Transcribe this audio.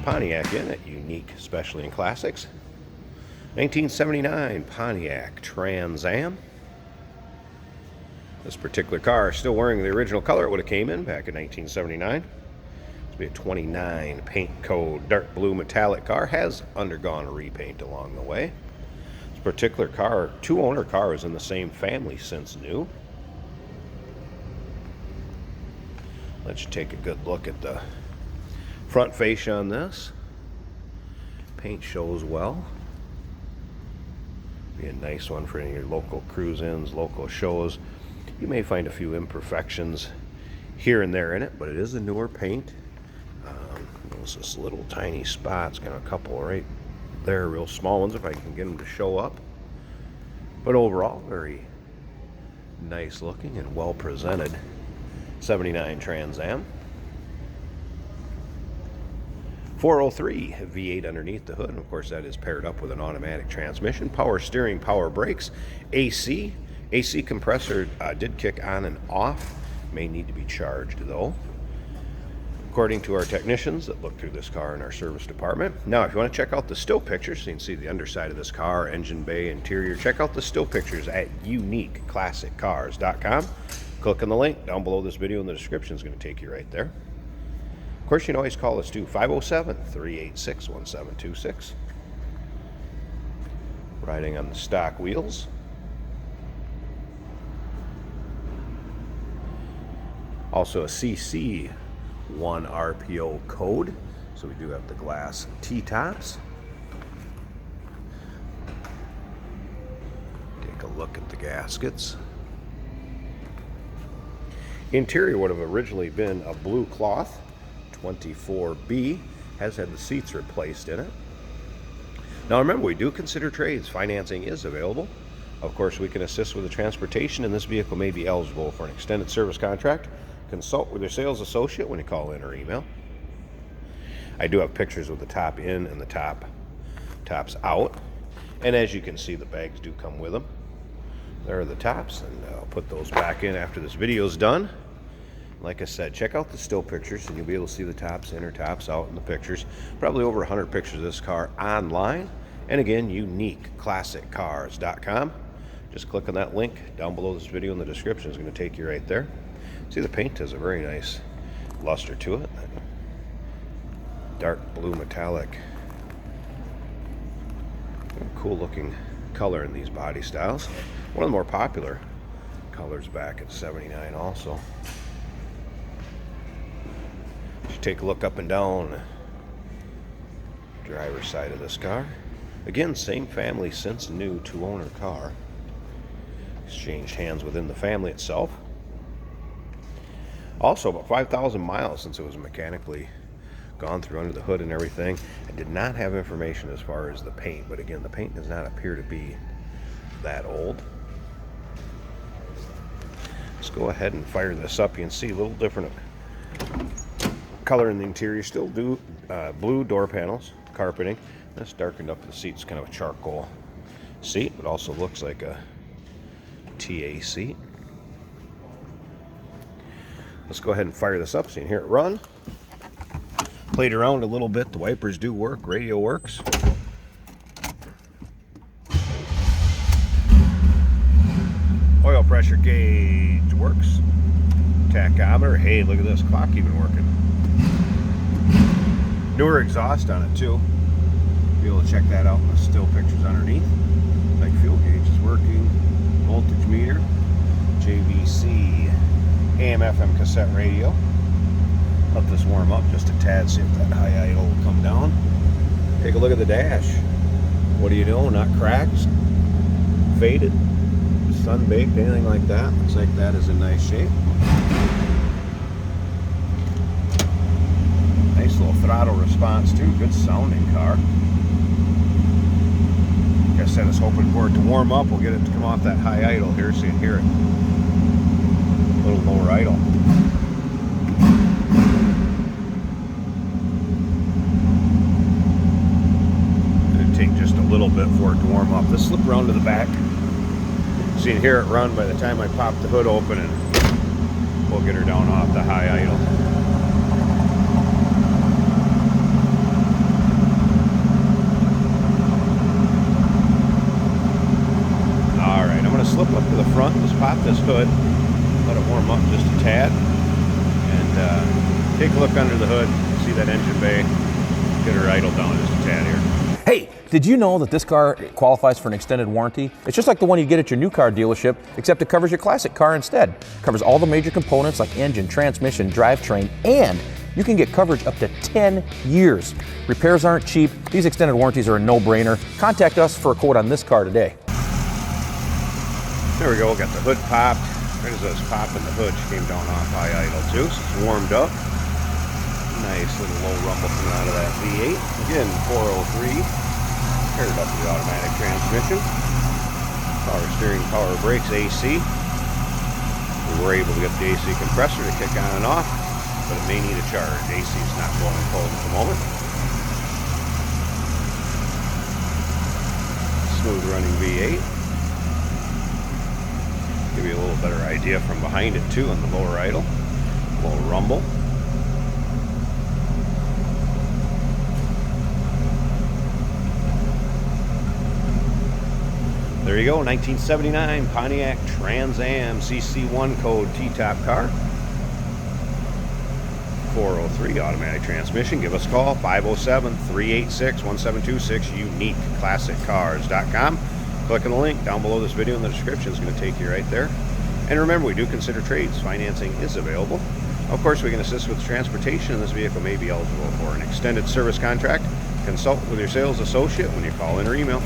Pontiac in at Unique Specialty and Classics. 1979 Pontiac Trans Am. This particular car is still wearing the original color it would have came in back in 1979. It's be a 29 paint code dark blue metallic car. Has undergone a repaint along the way. This particular car, two-owner car, is in the same family since new. Let's take a good look at the front fascia on this. Paint shows well. Be a nice one for any of your local cruise-ins, local shows. You may find a few imperfections here and there in it, but it is a newer paint. There's this little tiny spots, got a couple right there, real small ones if I can get them to show up. But overall, very nice looking and well presented 79 Trans Am. 403 V8 underneath the hood, and of course that is paired up with an automatic transmission, power steering, power brakes, AC compressor did kick on and off, may need to be charged though, according to our technicians that look through this car in our service department. Now if you want to check out the still pictures so you can see the underside of this car, engine bay, interior, check out the still pictures at uniqueclassiccars.com. Click on the link down below this video in the description. Is going to take you right there. Of course, you can always call us too, 507-386-1726. Riding on the stock wheels. Also a CC 1 RPO code. So we do have the glass T-tops. Take a look at the gaskets. Interior would have originally been a blue cloth. 24B, has had the seats replaced in it. Now remember, we do consider trades. Financing is available. Of course, we can assist with the transportation, and this vehicle may be eligible for an extended service contract. Consult with your sales associate when you call in or email. I do have pictures with the top in and the tops out. And as you can see, the bags do come with them. There are the tops, and I'll put those back in after this video is done. Like I said, check out the still pictures and you'll be able to see the tops in or tops out in the pictures. Probably over 100 pictures of this car online. And again, uniqueclassiccars.com. Just click on that link down below this video in the description. It's going to take you right there. See, the paint has a very nice luster to it. Dark blue metallic. Cool looking color in these body styles. One of the more popular colors back at 79 also. Take a look up and down driver's side of this car. Again, same family since new, two-owner car. Exchanged hands within the family itself. Also, about 5,000 miles since it was mechanically gone through under the hood and everything. I did not have information as far as the paint, but again, the paint does not appear to be that old. Let's go ahead and fire this up. You can see a little different color in the interior. Still do blue door panels, carpeting. That's darkened up the seats, kind of a charcoal seat, but also looks like a TA seat. Let's go ahead and fire this up so you can hear it run. Played around a little bit. The wipers do work. Radio works. Oil pressure gauge works. Tachometer. Hey, look at this clock even working. Newer exhaust on it too. Be able to check that out in the still pictures underneath. Like fuel gauge is working. Voltage meter. JVC AM/FM cassette radio. Let this warm up just a tad. See if that high idle will come down. Take a look at the dash. What do you know? Not cracked, faded, sun baked, anything like that. Looks like that is in nice shape. Nice little throttle response too. Good sounding car. Like I said, I was hoping for it to warm up. We'll get it to come off that high idle here so you can hear it. A little lower idle. It'd take just a little bit for it to warm up. Let's slip around to the back so you can hear it run by the time I pop the hood open, and we'll get her down off the high idle. front. Let's pop this hood, let it warm up just a tad, and take a look under the hood. See that engine bay. Get her idle down just a tad here. Hey, did you know that this car qualifies for an extended warranty? It's just like the one you get at your new car dealership, except it covers your classic car instead. It covers all the major components like engine, transmission, drivetrain, and you can get coverage up to 10 years. Repairs aren't cheap. These extended warranties are a no-brainer. Contact us for a quote on this car today. There we go, got the hood popped. Right as I was popping the hood, she came down off high idle too, so it's warmed up. Nice little low rumble coming out of that V8. Again, 403. Paired up with the automatic transmission. Power steering, power brakes, AC. We were able to get the AC compressor to kick on and off, but it may need a charge. AC is not blowing cold at the moment. Smooth running V8. Give you a little better idea from behind it too on the lower idle. A little rumble. There you go, 1979 Pontiac Trans Am CC1 code T-top car. 403 automatic transmission. Give us a call, 507-386-1726, uniqueclassiccars.com. Click on the link down below this video in the description. It's going to take you right there. And remember, we do consider trades. Financing is available. Of course, we can assist with transportation, and this vehicle may be eligible for an extended service contract. Consult with your sales associate when you call in or email.